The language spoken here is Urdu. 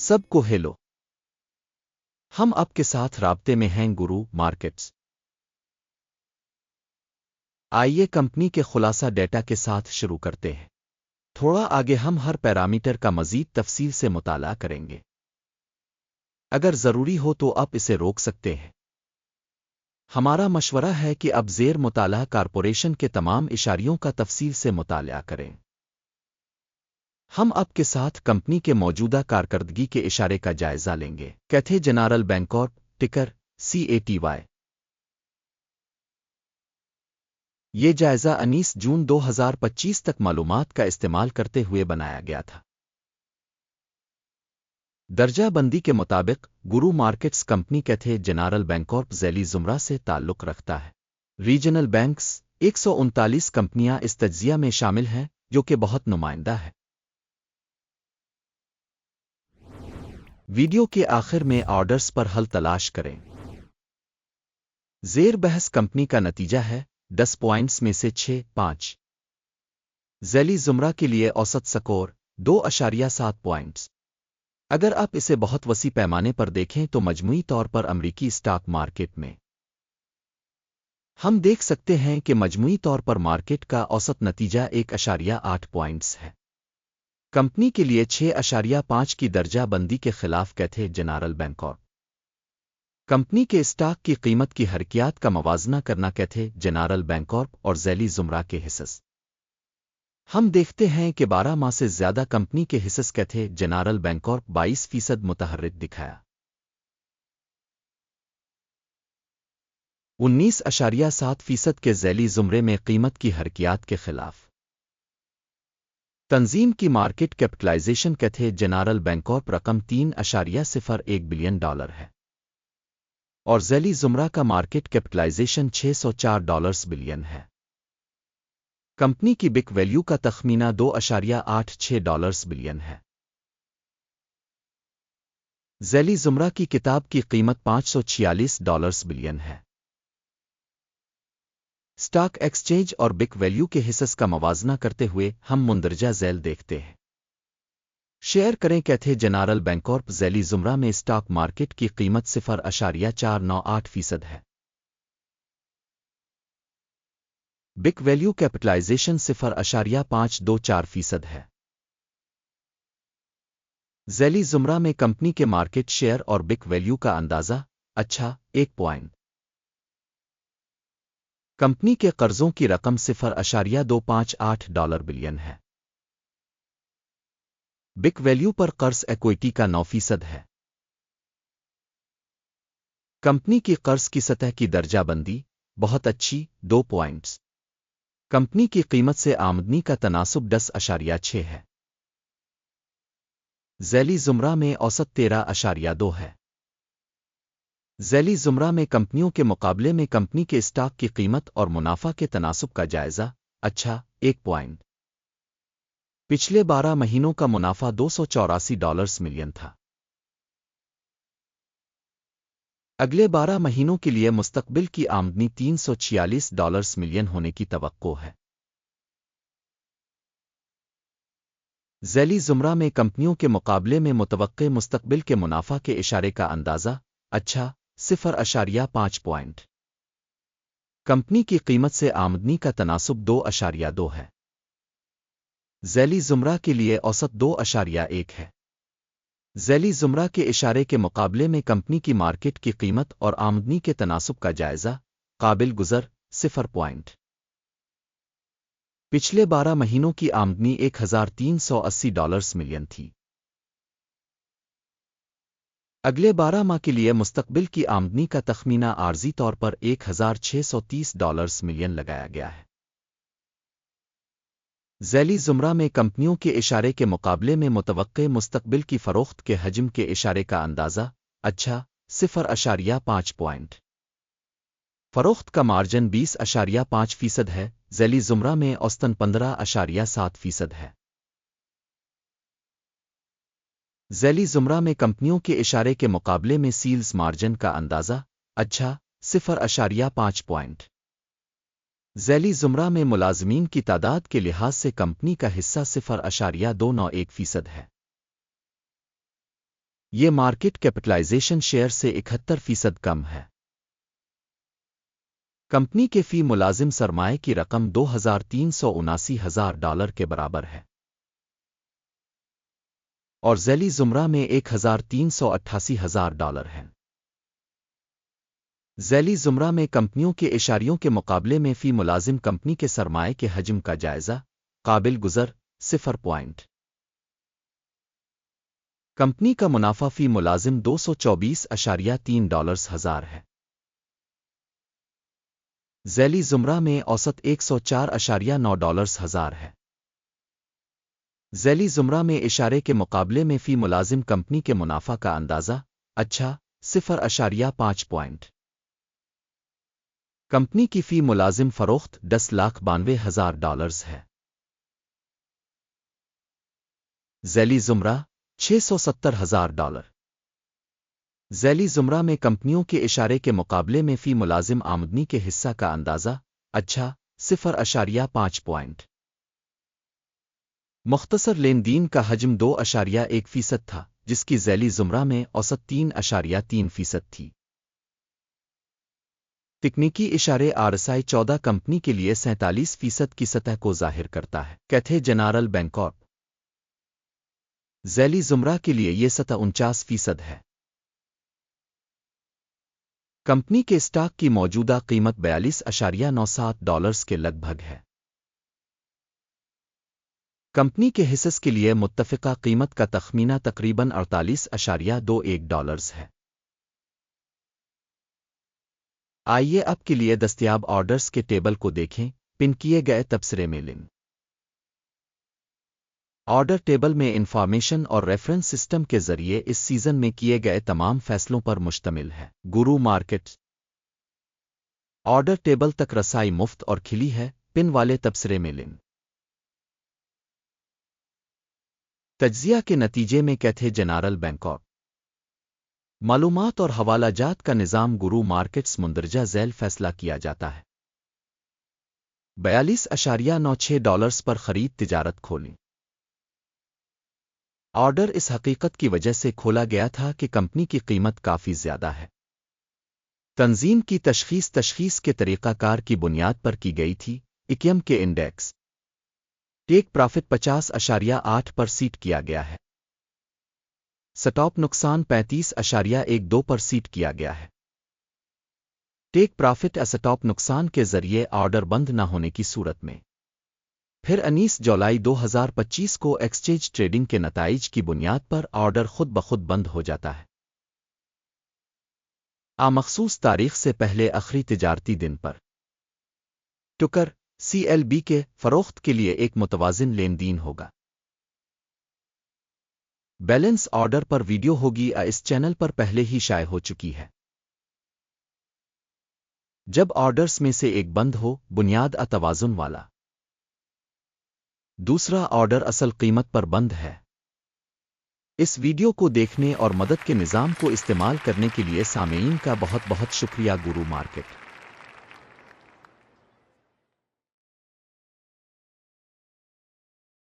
سب کو ہیلو، ہم آپ کے ساتھ رابطے میں ہیں گرو مارکیٹس۔ آئیے کمپنی کے خلاصہ ڈیٹا کے ساتھ شروع کرتے ہیں۔ تھوڑا آگے ہم ہر پیرامیٹر کا مزید تفصیل سے مطالعہ کریں گے۔ اگر ضروری ہو تو آپ اسے روک سکتے ہیں۔ ہمارا مشورہ ہے کہ اب زیر مطالعہ کارپوریشن کے تمام اشاریوں کا تفصیل سے مطالعہ کریں۔ ہم آپ کے ساتھ کمپنی کے موجودہ کارکردگی کے اشارے کا جائزہ لیں گے۔ کیتھے جنرل بینکارپ، ٹکر CATY۔ یہ جائزہ 19 جون 2025 تک معلومات کا استعمال کرتے ہوئے بنایا گیا تھا۔ درجہ بندی کے مطابق گرو مارکیٹس کمپنی کیتھے جنرل بینکارپ ذیلی زمرہ سے تعلق رکھتا ہے۔ ریجنل بینکس 139 کمپنیاں اس تجزیہ میں شامل ہیں، جو کہ بہت نمائندہ ہے۔ ویڈیو کے آخر میں آرڈرز پر حل تلاش کریں۔ زیر بحث کمپنی کا نتیجہ ہے 10 پوائنٹس میں سے 6.5۔ ذیلی زمرہ کے لیے اوسط سکور 2.7 پوائنٹس۔ اگر آپ اسے بہت وسیع پیمانے پر دیکھیں تو مجموعی طور پر امریکی اسٹاک مارکیٹ میں ہم دیکھ سکتے ہیں کہ مجموعی طور پر مارکیٹ کا اوسط نتیجہ 1.8 پوائنٹس ہے۔ کمپنی کے لیے 6.5 کی درجہ بندی کے خلاف کیتھے جنرل بینکارپ کمپنی کے اسٹاک کی قیمت کی حرکیات کا موازنہ کرنا کیتھے جنرل بینکارپ اور ذیلی زمرہ کے حصص۔ ہم دیکھتے ہیں کہ 12 ماہ سے زیادہ کمپنی کے حصص کیتھے جنرل بینکارپ 22% متحرک دکھایا۔ 19.7% کے ذیلی زمرے میں قیمت کی حرکیات کے خلاف۔ تنظیم کی مارکیٹ کیپٹلائزیشن کیتھے جنرل بینکارپ رقم $3.01 بلین ہے اور ذیلی زمرہ کا مارکیٹ کیپٹلائزیشن $604 بلین ہے۔ کمپنی کی بک ویلیو کا تخمینہ $2.86 بلین ہے۔ ذیلی زمرہ کی کتاب کی قیمت $546 بلین ہے۔ اسٹاک ایکسچینج اور بک ویلیو کے حصص کا موازنہ کرتے ہوئے ہم مندرجہ ذیل دیکھتے ہیں۔ شیئر کریں کیتھے جنرل بینکارپ ذیلی زمرہ میں اسٹاک مارکیٹ کی قیمت 0.498% ہے۔ بک ویلیو کیپٹلائزیشن 0.524% ہے۔ ذیلی زمرہ میں کمپنی کے مارکیٹ شیئر اور بک ویلیو کا اندازہ 1 پوائنٹ۔ کمپنی کے قرضوں کی رقم $0.258 بلین ہے۔ بک ویلیو پر قرض ایکوئٹی کا 9% ہے۔ کمپنی کی قرض کی سطح کی درجہ بندی بہت اچھی 2 پوائنٹس۔ کمپنی کی قیمت سے آمدنی کا تناسب 10.6 ہے۔ ذیلی زمرہ میں اوسط 13.2 ہے۔ ذیلی زمرہ میں کمپنیوں کے مقابلے میں کمپنی کے اسٹاک کی قیمت اور منافع کے تناسب کا جائزہ 1 پوائنٹ۔ پچھلے 12 مہینوں کا منافع $284 ملین تھا۔ اگلے 12 مہینوں کے لیے مستقبل کی آمدنی $346 ملین ہونے کی توقع ہے۔ ذیلی زمرہ میں کمپنیوں کے مقابلے میں متوقع مستقبل کے منافع کے اشارے کا اندازہ 0.5 پوائنٹ۔ کمپنی کی قیمت سے آمدنی کا تناسب 2.2 ہے۔ ذیلی زمرہ کے لیے اوسط 2.1 ہے۔ ذیلی زمرہ کے اشارے کے مقابلے میں کمپنی کی مارکیٹ کی قیمت اور آمدنی کے تناسب کا جائزہ قابل گزر 0 پوائنٹ۔ پچھلے 12 مہینوں کی آمدنی $1,380 ملین تھی۔ اگلے 12 ماہ کے لیے مستقبل کی آمدنی کا تخمینہ عارضی طور پر $1,630 ملین لگایا گیا ہے۔ ذیلی زمرہ میں کمپنیوں کے اشارے کے مقابلے میں متوقع مستقبل کی فروخت کے حجم کے اشارے کا اندازہ 0.5 پوائنٹ۔ فروخت کا مارجن 20.5% ہے۔ ذیلی زمرہ میں اوسطاً 15.7% ہے۔ ذیلی زمرہ میں کمپنیوں کے اشارے کے مقابلے میں سیلز مارجن کا اندازہ 0.5 پوائنٹ۔ ذیلی زمرہ میں ملازمین کی تعداد کے لحاظ سے کمپنی کا حصہ 0.291% ہے۔ یہ مارکیٹ کیپٹلائزیشن شیئر سے 71% کم ہے۔ کمپنی کے فی ملازم سرمایہ کی رقم $2,379,000 کے برابر ہے اور ذیلی زمرہ میں $1,388,000 ہے۔ ذیلی زمرہ میں کمپنیوں کے اشاریوں کے مقابلے میں فی ملازم کمپنی کے سرمایہ کے حجم کا جائزہ قابل گزر 0 کمپنی کا منافع فی ملازم $224.3 ہے۔ ذیلی زمرہ میں اوسط $104.9 ہے۔ ذیلی زمرہ میں اشارے کے مقابلے میں فی ملازم کمپنی کے منافع کا اندازہ 0.5 کمپنی کی فی ملازم فروخت $10,92,000 ہے۔ ذیلی زمرہ $670,000۔ ذیلی زمرہ میں کمپنیوں کے اشارے کے مقابلے میں فی ملازم آمدنی کے حصہ کا اندازہ 0.5 مختصر لین دین کا حجم 2.1% تھا، جس کی ذیلی زمرہ میں اوسط 3.3% تھی۔ تکنیکی اشارے RSI 14 کمپنی کے لیے 47% کی سطح کو ظاہر کرتا ہے۔ کیتھے جنرل بینکارپ ذیلی زمرہ کے لیے یہ سطح 49% ہے۔ کمپنی کے اسٹاک کی موجودہ قیمت $42.97 کے لگ بھگ ہے۔ کمپنی کے حصص کے لیے متفقہ قیمت کا تخمینہ تقریباً $48.21 ہے۔ آئیے اب کے لیے دستیاب آرڈرز کے ٹیبل کو دیکھیں، پن کیے گئے تبصرے میں لنک۔ آرڈر ٹیبل میں انفارمیشن اور ریفرنس سسٹم کے ذریعے اس سیزن میں کیے گئے تمام فیصلوں پر مشتمل ہے۔ گرو مارکیٹ آرڈر ٹیبل تک رسائی مفت اور کھلی ہے، پن والے تبصرے میں لنک۔ تجزیہ کے نتیجے میں کیتھے جنرل بینکارپ معلومات اور حوالہ جات کا نظام گرو مارکیٹس مندرجہ ذیل فیصلہ کیا جاتا ہے۔ $42.96 پر خرید تجارت کھولیں۔ آرڈر اس حقیقت کی وجہ سے کھولا گیا تھا کہ کمپنی کی قیمت کافی زیادہ ہے۔ تنظیم کی تشخیص کے طریقہ کار کی بنیاد پر کی گئی تھی۔ اکیم کے انڈیکس ٹیک پرافٹ 50.8 پر سیٹ کیا گیا ہے۔ سٹاپ نقصان 35.12 پر سیٹ کیا گیا ہے۔ ٹیک پرافٹ اسٹاپ نقصان کے ذریعے آرڈر بند نہ ہونے کی صورت میں۔ پھر 19 جولائی 2025 کو ایکسچینج ٹریڈنگ کے نتائج کی بنیاد پر آرڈر خود بخود بند ہو جاتا ہے۔ مخصوص تاریخ سے پہلے آخری تجارتی دن پر ٹکر CLB کے فروخت کے لیے ایک متوازن لین دین ہوگا۔ بیلنس آرڈر پر ویڈیو ہوگی اس چینل پر پہلے ہی شائع ہو چکی ہے۔ جب آرڈرز میں سے ایک بند ہو، بنیاد توازن والا دوسرا آرڈر اصل قیمت پر بند ہے۔ اس ویڈیو کو دیکھنے اور مدد کے نظام کو استعمال کرنے کے لیے سامعین کا بہت بہت شکریہ۔ گرو مارکیٹ